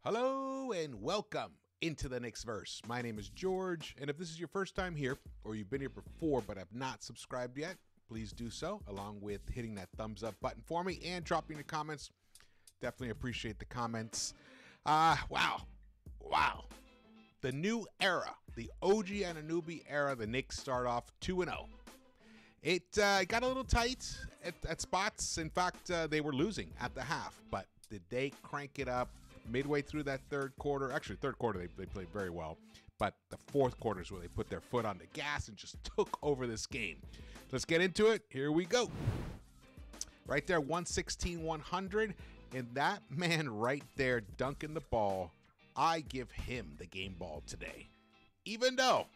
Hello and welcome into the Knicks-Verse. My name is George, and if this is your first time here, or you've been here before but have not subscribed yet, please do so, along with hitting that thumbs up button for me and dropping your comments. Definitely appreciate the comments. Wow. The new era, the OG Anunoby era, the Knicks start off 2-0. It got a little tight at spots. In fact, they were losing at the half, but did they crank it up midway through that third quarter? Actually, third quarter they played very well, but the fourth quarter is where they put their foot on the gas and just took over this game. Let's get into it. Here we go. Right there, 116-100, and that man right there dunking the ball, I give him the game ball today. Even though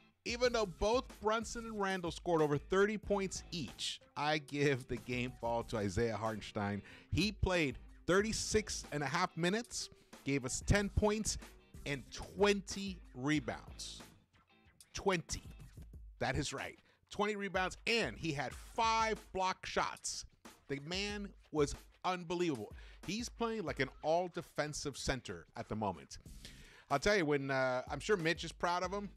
both Brunson and Randle scored over 30 points each, I give the game ball to Isaiah Hartenstein. He played 36 and a half minutes, gave us 10 points and 20 rebounds. 20. That is right. 20 rebounds, and he had 5 block shots. The man was unbelievable. He's playing like an all-defensive center at the moment. I'll tell you, when I'm sure Mitch is proud of him,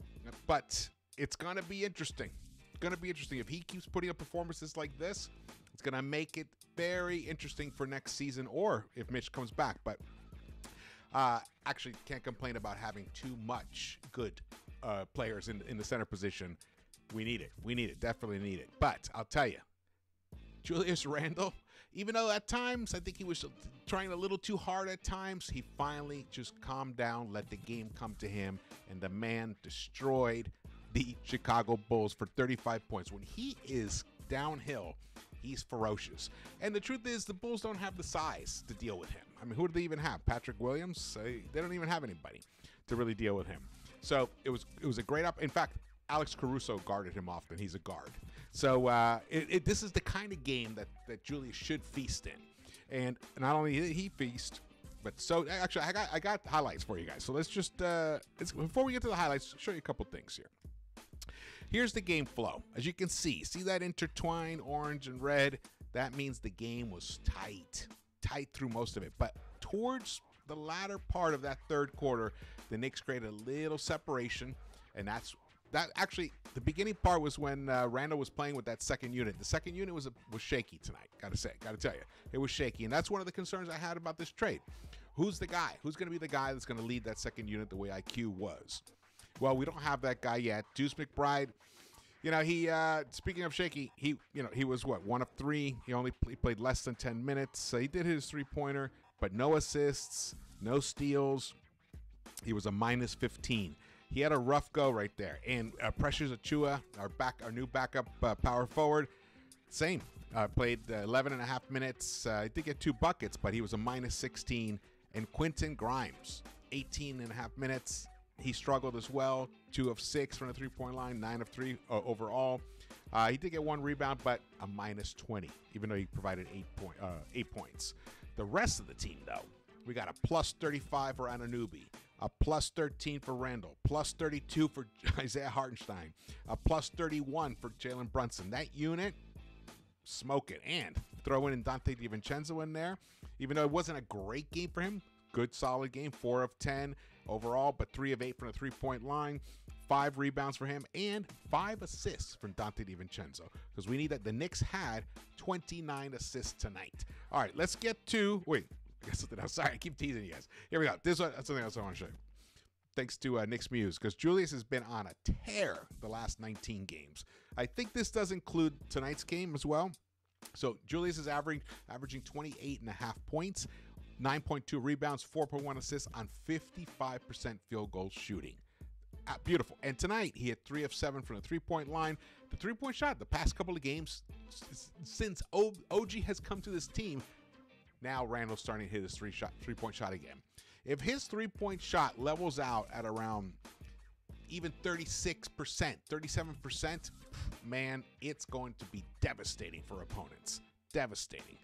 but it's going to be interesting. It's going to be interesting. If he keeps putting up performances like this, it's going to make it very interesting for next season, or if Mitch comes back. But actually can't complain about having too much good players in the center position. We need it. We need it. Definitely need it. But I'll tell you, Julius Randle, even though at times I think he was trying a little too hard at times, he finally just calmed down, let the game come to him, and the man destroyed the Chicago Bulls for 35 points. When he is downhill, he's ferocious. And the truth is, the Bulls don't have the size to deal with him. I mean, who do they even have? Patrick Williams? They don't even have anybody to really deal with him. So it was a great in fact, Alex Caruso guarded him often. He's a guard. So this is the kind of game that Julius should feast in. And not only did he feast, but so actually I got highlights for you guys. So let's just before we get to the highlights, show you a couple things here. Here's the game flow. As you can see that intertwined orange and red? That means the game was tight through most of it. But towards the latter part of that third quarter, the Knicks created a little separation, and that actually, the beginning part was when Randle was playing with that second unit. The second unit was shaky tonight, gotta tell you. It was shaky, and that's one of the concerns I had about this trade. Who's the guy? Who's going to be the guy that's going to lead that second unit the way IQ was? Well, we don't have that guy yet. Deuce McBride, he speaking of shaky, he was what, 1 of 3. He played less than 10 minutes. So he did his three-pointer, but no assists, no steals. He was a minus 15. He had a rough go right there. And Precious Achiuwa, our new backup power forward, same. Played 11 and a half minutes. He did get 2 buckets, but he was a minus 16. And Quentin Grimes, 18 and a half minutes. He struggled as well. 2 of 6 from the three-point line, 9 of 3 overall. He did get 1 rebound, but a minus 20, even though he provided 8 points. The rest of the team, though, we got a plus 35 for Anunoby, a plus 13 for Randle, plus 32 for Isaiah Hartenstein, a plus 31 for Jalen Brunson. That unit, smoke it. And throwing in Donte DiVincenzo in there, even though it wasn't a great game for him. Good, solid game, 4 of 10 overall, but 3 of 8 from the three-point line, 5 rebounds for him, and 5 assists from Donte DiVincenzo, because we need that. The Knicks had 29 assists tonight. All right, let's get to, wait, I got something else. Sorry, I keep teasing you guys. Here we go. That's something else I want to show you. Thanks to Knicks Muse, because Julius has been on a tear the last 19 games. I think this does include tonight's game as well. So Julius is averaging 28 and a half points, 9.2 rebounds, 4.1 assists on 55% field goal shooting. Beautiful. And tonight, he had 3 of 7 from the three-point line. The three-point shot, the past couple of games, since OG has come to this team, now Randle's starting to hit his three-point shot again. If his three-point shot levels out at around even 36%, 37%, man, it's going to be devastating for opponents. Devastating.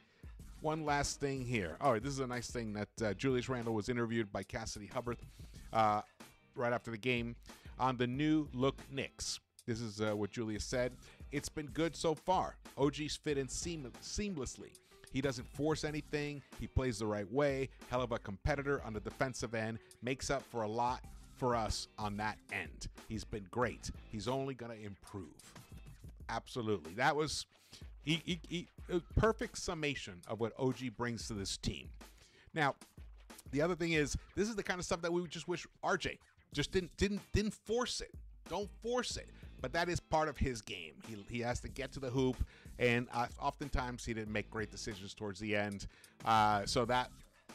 One last thing here. All right, this is a nice thing that Julius Randle was interviewed by Cassidy Hubbard right after the game on the new look Knicks. This is what Julius said. It's been good so far. OG's fit in seamlessly. He doesn't force anything. He plays the right way. Hell of a competitor on the defensive end. Makes up for a lot for us on that end. He's been great. He's only going to improve. Absolutely. That was a perfect summation of what OG brings to this team. Now, the other thing is, this is the kind of stuff that we just wish RJ just didn't force it. Don't force it. But that is part of his game. He has to get to the hoop, and oftentimes he didn't make great decisions towards the end. So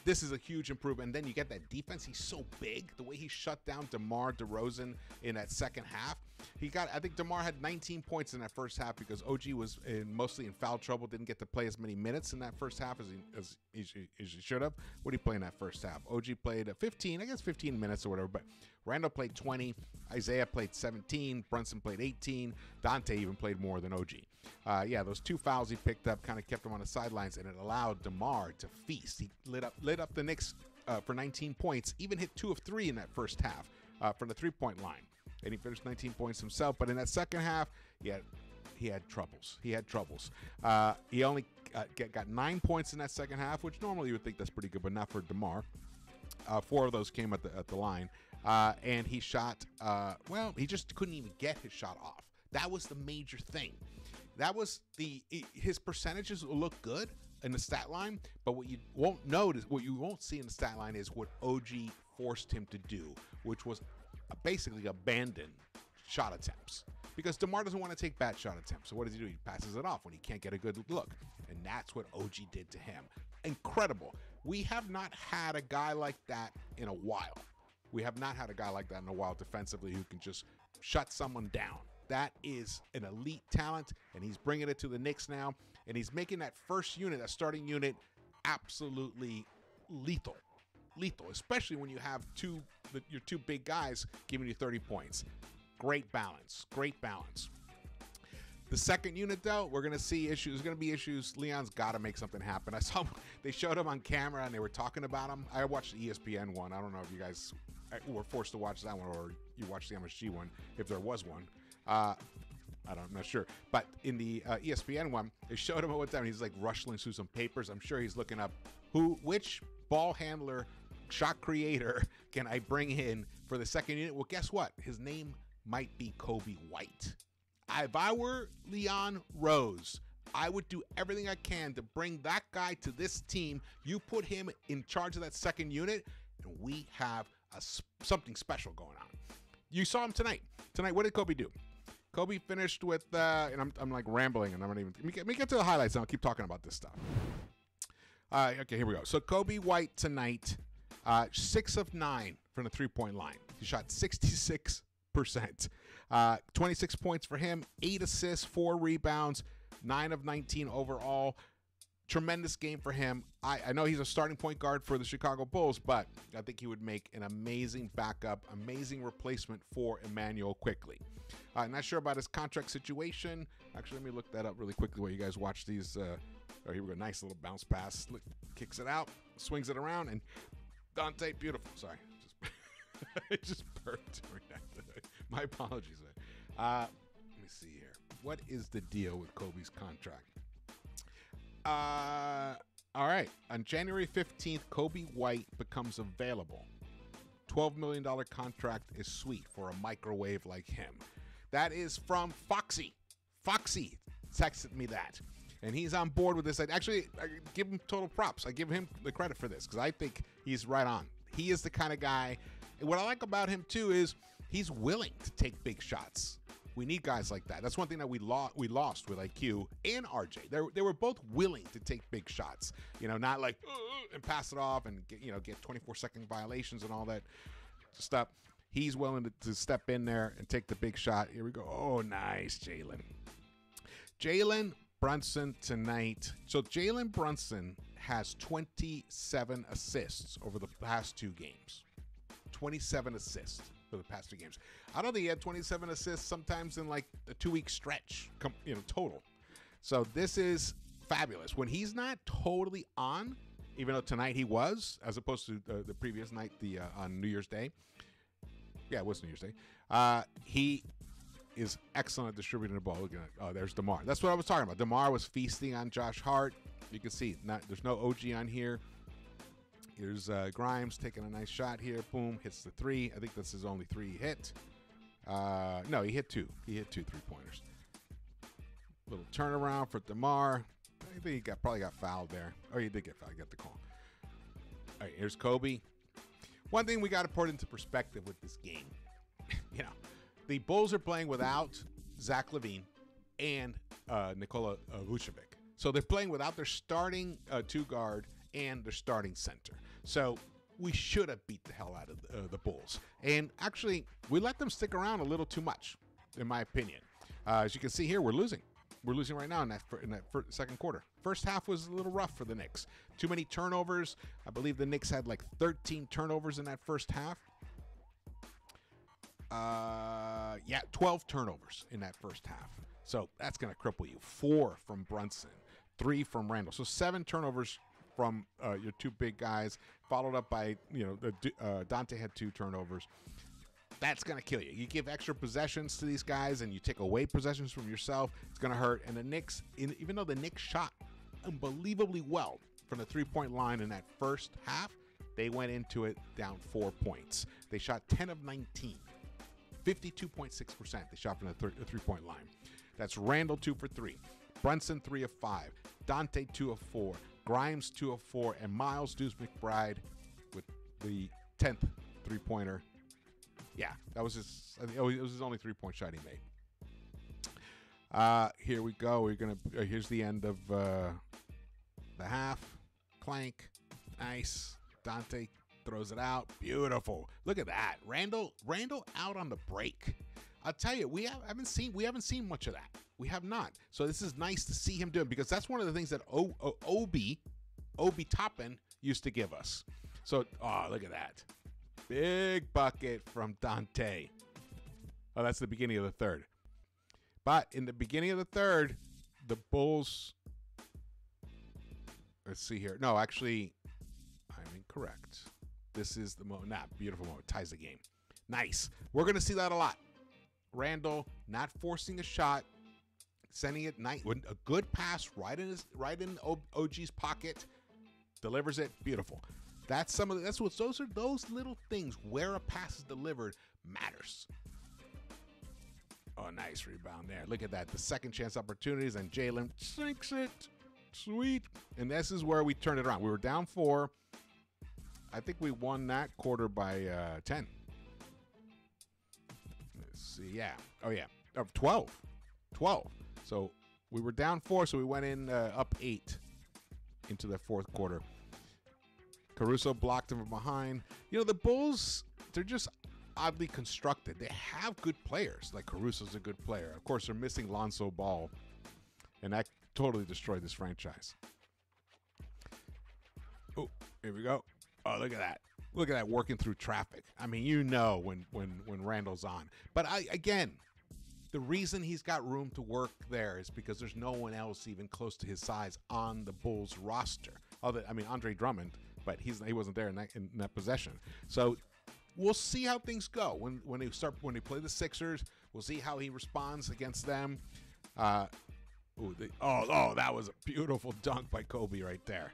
this is a huge improvement. And then you get that defense. He's so big. The way he shut down DeMar DeRozan in that second half. I think DeMar had 19 points in that first half because OG was mostly in foul trouble, didn't get to play as many minutes in that first half as he should have. What did he play in that first half? OG played 15 minutes or whatever, but Randle played 20, Isaiah played 17, Brunson played 18, Dante even played more than OG. Those 2 fouls he picked up kind of kept him on the sidelines, and it allowed DeMar to feast. He lit up the Knicks for 19 points, even hit 2 of 3 in that first half from the three-point line. And he finished 19 points himself. But in that second half, he had troubles. He only got 9 points in that second half, which normally you would think that's pretty good, but not for DeMar. 4 of those came at the line. And he shot, he just couldn't even get his shot off. That was the major thing. That was his percentages will look good in the stat line, but what you won't see in the stat line is what OG forced him to do, which was basically abandon shot attempts, because DeMar doesn't want to take bad shot attempts. So what does he do? He passes it off when he can't get a good look, and that's what OG did to him. Incredible. We have not had a guy like that in a while. Defensively, who can just shut someone down. That is an elite talent, and he's bringing it to the Knicks now, and he's making that starting unit, absolutely lethal, especially when you have your two big guys giving you 30 points. Great balance. The second unit, though, we're going to see issues. There's going to be issues. Leon's got to make something happen. I saw they showed him on camera, and they were talking about him. I watched the ESPN one. I don't know if you guys were forced to watch that one, or you watched the MSG one, if there was one. I'm not sure. But in the ESPN one, they showed him at one time, and he's like rustling through some papers. I'm sure he's looking up which ball handler, shot creator can I bring in for the second unit. Well, guess what? His name might be Kobe White. If I were Leon Rose, I would do everything I can to bring that guy to this team. You put him in charge of that second unit, and we have something special going on. You saw him tonight. What did Kobe do? Kobe finished with, and I'm like rambling, and I'm not even. Let me get to the highlights, and I'll keep talking about this stuff. Okay, here we go. So Kobe White tonight, 6 of 9 from the three-point line. He shot 66%. 26 points for him, 8 assists, 4 rebounds, 9 of 19 overall. Tremendous game for him. I know he's a starting point guard for the Chicago Bulls, but I think he would make an amazing backup, amazing replacement for Emmanuel quickly. Not sure about his contract situation. Actually, let me look that up really quickly while you guys watch these. Here we go. Nice little bounce pass. Kicks it out, swings it around, and Dante, beautiful. Sorry. It just burped during that. My apologies. Let me see here. What is the deal with Kobe's contract? All right. On January 15th, Kobe White becomes available. $12 million contract is sweet for a microwave like him. That is from Foxy. Foxy texted me that. And he's on board with this. I give him total props. I give him the credit for this because I think he's right on. He is the kind of guy. And what I like about him, too, is he's willing to take big shots. We need guys like that. That's one thing that we lost with IQ and RJ. They were both willing to take big shots. Not like and pass it off and get 24-second violations and all that stuff. He's willing to step in there and take the big shot. Here we go. Oh, nice, Jalen Brunson tonight. So Jalen Brunson has 27 assists over the past 2 games. 27 assists for the past 2 games. I don't think he had 27 assists sometimes in like a 2-week stretch, total. So this is fabulous. When he's not totally on, even though tonight he was, as opposed to the previous night, on New Year's Day. Yeah, it was New Year's Day. is excellent at distributing the ball. Look at it. Oh, there's DeMar. That's what I was talking about. DeMar was feasting on Josh Hart. You can see there's no OG on here. Here's Grimes taking a nice shot here. Boom, hits the three. I think that's his only three he hit. No, he hit two. He hit 2 3-pointers. Little turnaround for DeMar. I think he probably got fouled there. Oh, he did get fouled. He got the call. All right, here's Kobe. One thing we got to put into perspective with this game, the Bulls are playing without Zach LaVine and Nikola Vucevic. So they're playing without their starting two-guard and their starting center. So we should have beat the hell out of the Bulls. And actually, we let them stick around a little too much, in my opinion. As you can see here, we're losing. We're losing right now in that second quarter. First half was a little rough for the Knicks. Too many turnovers. I believe the Knicks had like 13 turnovers in that first half. 12 turnovers in that first half. So that's going to cripple you. 4 from Brunson, 3 from Randle. So 7 turnovers from your two big guys, followed up by, Dante had 2 turnovers. That's going to kill you. You give extra possessions to these guys and you take away possessions from yourself, it's going to hurt. And the Knicks, even though the Knicks shot unbelievably well from the three-point line in that first half, they went into it down 4 points. They shot 10 of 19, 52.6% they shot from the three-point line. That's Randle 2 for 3, Brunson 3 of 5, Dante 2 of 4, Grimes 2 of 4, and Miles Deuce McBride with the 10th three-pointer. Yeah, that was it was his only 3-point shot he made. Here we go. Here's the end of the half. Clank. Nice. Dante throws it out. Beautiful. Look at that. Randle out on the break. I'll tell you, we haven't seen much of that. We have not. So this is nice to see him doing, because that's one of the things that Obi Toppin used to give us. So, look at that. Big bucket from Dante. Oh, that's the beginning of the third. But in the beginning of the third, the Bulls... Let's see here. No, actually, I'm incorrect. This is the moment. Beautiful moment. Ties the game. Nice. We're going to see that a lot. Randle not forcing a shot, sending it nice. A good pass right in OG's pocket. Delivers it. Beautiful. Those little things where a pass is delivered matters. Oh, nice rebound there. Look at that. The second chance opportunities, and Jalen sinks it. Sweet. And this is where we turned it around. We were down 4. I think we won that quarter by 10. Let's see. Yeah. Oh, yeah. 12. So we were down 4, so we went in up 8 into the fourth quarter. Caruso blocked him from behind. The Bulls, they're just oddly constructed. They have good players. Like Caruso's a good player. Of course, they're missing Lonzo Ball, and that totally destroyed this franchise. Oh, here we go. Oh, look at that. Look at that, working through traffic. I mean, when Randle's on. But again, the reason he's got room to work there is because there's no one else even close to his size on the Bulls roster. Andre Drummond, but he wasn't there in that possession. So we'll see how things go when they play the Sixers. We'll see how he responds against them. That was a beautiful dunk by Kobe right there.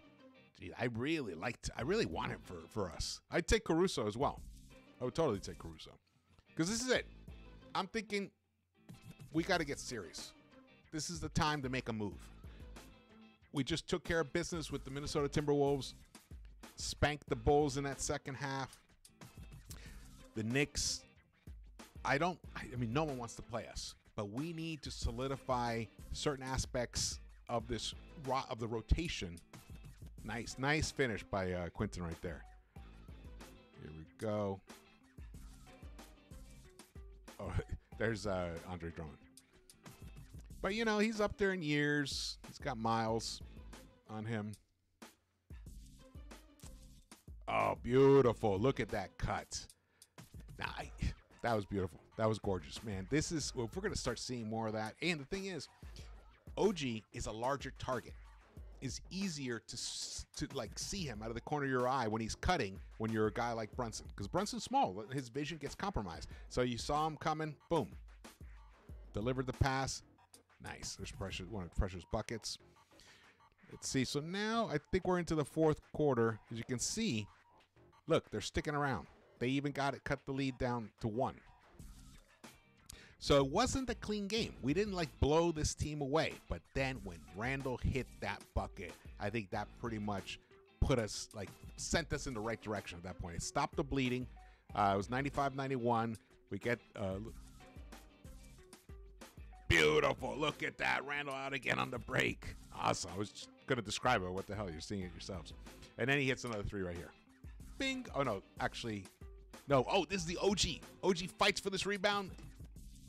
Gee, I really want him for us. I'd take Caruso as well. I would totally take Caruso, because this is it. I'm thinking we got to get serious. This is the time to make a move. We just took care of business with the Minnesota Timberwolves, spanked the Bulls in that second half. The Knicks, no one wants to play us, but we need to solidify certain aspects of the rotation. Nice finish by Quinton right there. Here we go. Oh, there's Andre Drummond. But, he's up there in years. He's got miles on him. Oh, beautiful. Look at that cut. That was beautiful. That was gorgeous, man. If we're going to start seeing more of that. And the thing is, OG is a larger target. It's easier to see him out of the corner of your eye when he's cutting when you're a guy like Brunson. Because Brunson's small. His vision gets compromised. So you saw him coming. Boom. delivered the pass. Nice. There's pressure, one of Pressure's buckets. Let's see. So now I think we're into the fourth quarter. As you can see, look, they're sticking around. They even cut the lead down to 1. So it wasn't a clean game. We didn't like blow this team away. But then when Randle hit that bucket, I think that pretty much sent us in the right direction at that point. It stopped the bleeding. It was 95-91. We get beautiful. Look at that. Randle out again on the break. Awesome. I was just going to describe it. What the hell? You're seeing it yourselves. And then he hits another 3 right here. Bing. Oh, no. Actually, no. Oh, this is the OG. OG fights for this rebound.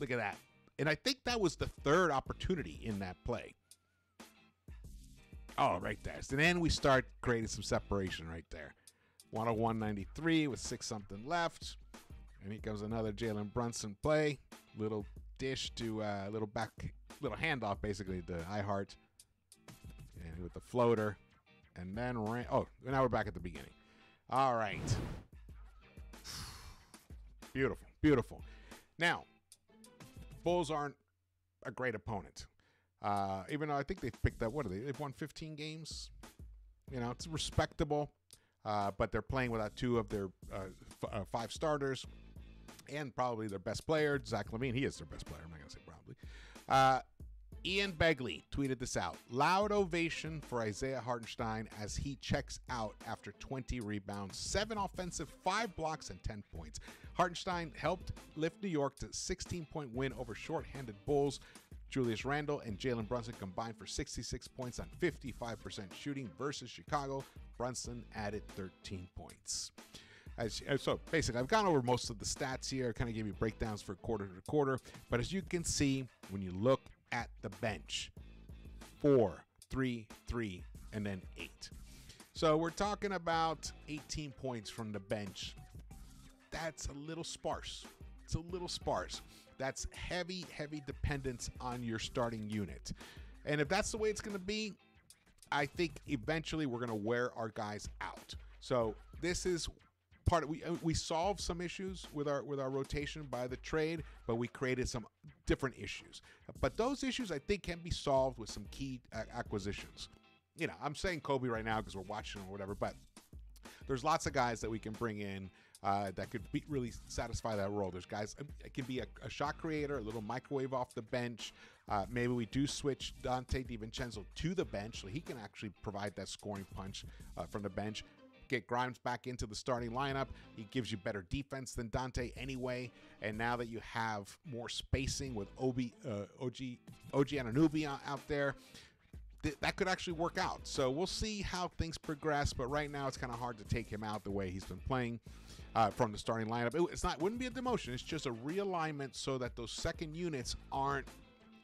Look at that. And I think that was the third opportunity in that play. Oh, right there. So then we start creating some separation right there. 101-93 with 6-something left. And here comes another Jalen Brunson play. Little dish to little handoff basically to iHeart. And with the floater. And then now we're back at the beginning. All right. Beautiful, beautiful. Now, Bulls aren't a great opponent. Even though I think they've picked up, they've won 15 games. You know, it's respectable. But they're playing without 2 of their 5 starters. And probably their best player, Zach LaVine. He is their best player. I'm not going to say probably. Ian Begley tweeted this out. Loud ovation for Isaiah Hartenstein as he checks out after 20 rebounds, 7 offensive, 5 blocks, and 10 points. Hartenstein helped lift New York to a 16-point win over shorthanded Bulls. Julius Randle and Jalen Brunson combined for 66 points on 55% shooting versus Chicago. Brunson added 13 points. So basically, I've gone over most of the stats here. I kind of gave you breakdowns for quarter to quarter. But as you can see, when you look at the bench, 4, 3, 3, and then 8. So we're talking about 18 points from the bench. That's a little sparse. It's a little sparse. That's heavy, heavy dependence on your starting unit. And if that's the way it's going to be, I think eventually we're going to wear our guys out. So this is part of, we solved some issues with our rotation by the trade, but we created some different issues. But those issues I think can be solved with some key acquisitions. You know, I'm saying Kobe right now because we're watching or whatever, but there's lots of guys that we can bring in that could really satisfy that role. There's guys, it can be a shot creator, a little microwave off the bench. Maybe we do switch Dante DiVincenzo to the bench so he can actually provide that scoring punch from the bench. Get Grimes back into the starting lineup. He gives you better defense than Dante anyway. And now that you have more spacing with OG Anunoby out there, that could actually work out. So we'll see how things progress. But right now, it's kind of hard to take him out the way he's been playing from the starting lineup. It wouldn't be a demotion. It's just a realignment so that those second units aren't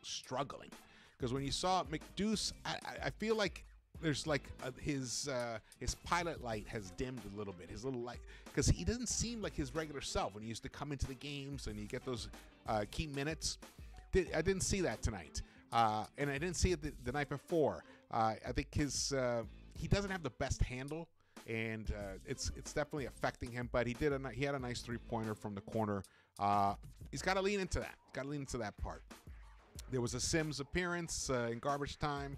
struggling. Because when you saw McDeuce, I feel like there's like his pilot light has dimmed a little bit. His little light, because he doesn't seem like his regular self when he used to come into the games and you get those key minutes. I didn't see that tonight. And I didn't see it the night before. I think he doesn't have the best handle, and it's definitely affecting him. But he had a nice 3-pointer from the corner. He's got to lean into that. Got to lean into that part. There was a Sims appearance in garbage time.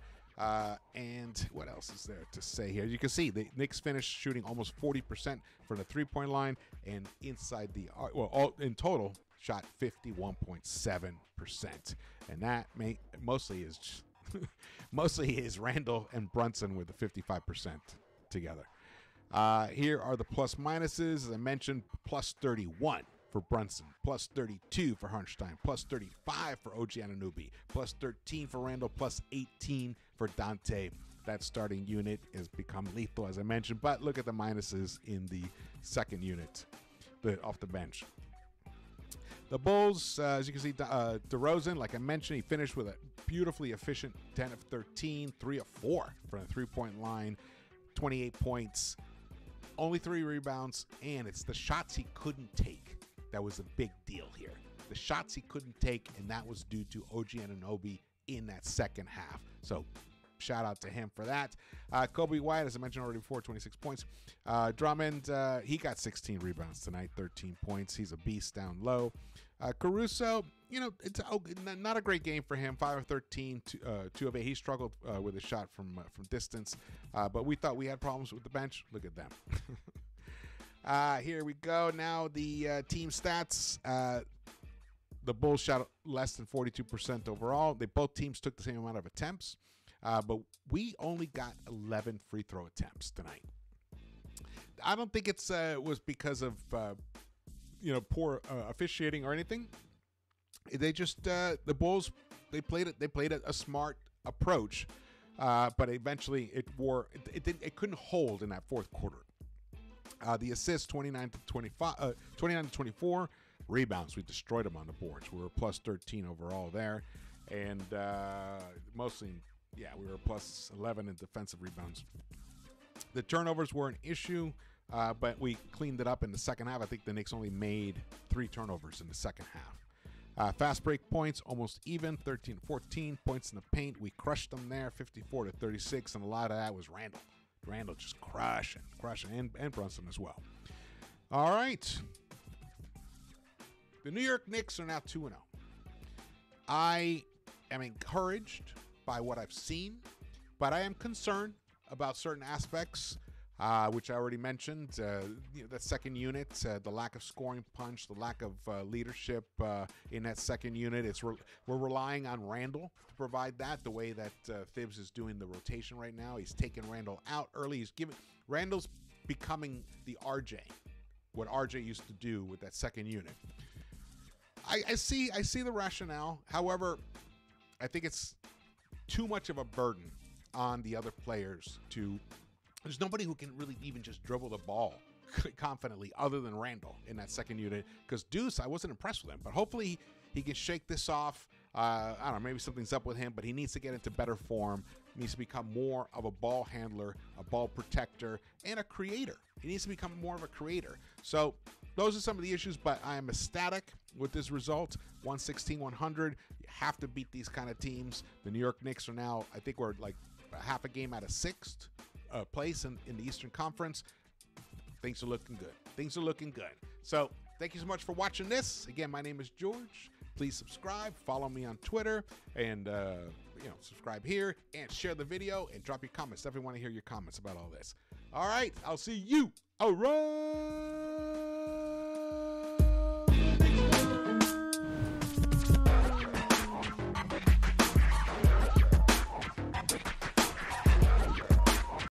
And what else is there to say here? You can see the Knicks finished shooting almost 40% from the 3-point line, and inside all in total shot 51.7%, and that mostly is Randle and Brunson with the 55% together. Here are the plus minuses. As I mentioned, plus 31 for Brunson, plus 32 for Hartenstein, plus 35 for OG Anunoby, plus 13 for Randle, plus 18 for Dante. That starting unit has become lethal, as I mentioned, but look at the minuses in the second unit off the bench. The Bulls, as you can see, DeRozan, like I mentioned, he finished with a beautifully efficient 10 of 13, 3 of 4 from the 3-point line, 28 points, only 3 rebounds, and it's the shots he couldn't take that was a big deal here. The shots he couldn't take, and that was due to OG Anunoby in that second half. So shout out to him for that. Kobe White, as I mentioned already before, 26 points. Drummond, he got 16 rebounds tonight, 13 points. He's a beast down low. Caruso, it's not a great game for him. 5 of 13, 2 of 8. He struggled with a shot from distance, but we thought we had problems with the bench. Look at them. Here we go. Now the team stats. The Bulls shot less than 42% overall. Both teams took the same amount of attempts, but we only got 11 free throw attempts tonight. I don't think it's was because of poor officiating or anything. They just the Bulls they played a smart approach, but eventually it couldn't hold in that fourth quarter. The assists 29 to 24. Rebounds, we destroyed them on the boards. We were plus 13 overall there, and mostly, we were plus 11 in defensive rebounds. The turnovers were an issue, but we cleaned it up in the second half. I think the Knicks only made 3 turnovers in the second half. Fast break points, almost even, 13-14 points in the paint. We crushed them there, 54-36, and a lot of that was Randle. Randle just crushing, and Brunson as well. All right. The New York Knicks are now 2-0. I am encouraged by what I've seen, but I am concerned about certain aspects, which I already mentioned. The second unit, the lack of scoring punch, the lack of leadership in that second unit. We're relying on Randle to provide that, the way that Thibs is doing the rotation right now. He's taking Randle out early. Randle's becoming the RJ, what RJ used to do with that second unit. I see the rationale. However, I think it's too much of a burden on the other players there's nobody who can really even just dribble the ball confidently other than Randle in that second unit, because Deuce, I wasn't impressed with him, but hopefully he can shake this off. I don't know, maybe something's up with him, but he needs to get into better form. He needs to become more of a ball handler, a ball protector, and a creator. He needs to become more of a creator. So those are some of the issues, but I am ecstatic with this result. 116-100. You have to beat these kind of teams. The New York Knicks are now, I think we're like a half a game out of 6th place in the Eastern Conference. Things are looking good. So thank you so much for watching this. Again, my name is George. Please subscribe, follow me on Twitter, and subscribe here, and share the video, and drop your comments. Definitely want to hear your comments about all this. All right, I'll see you around.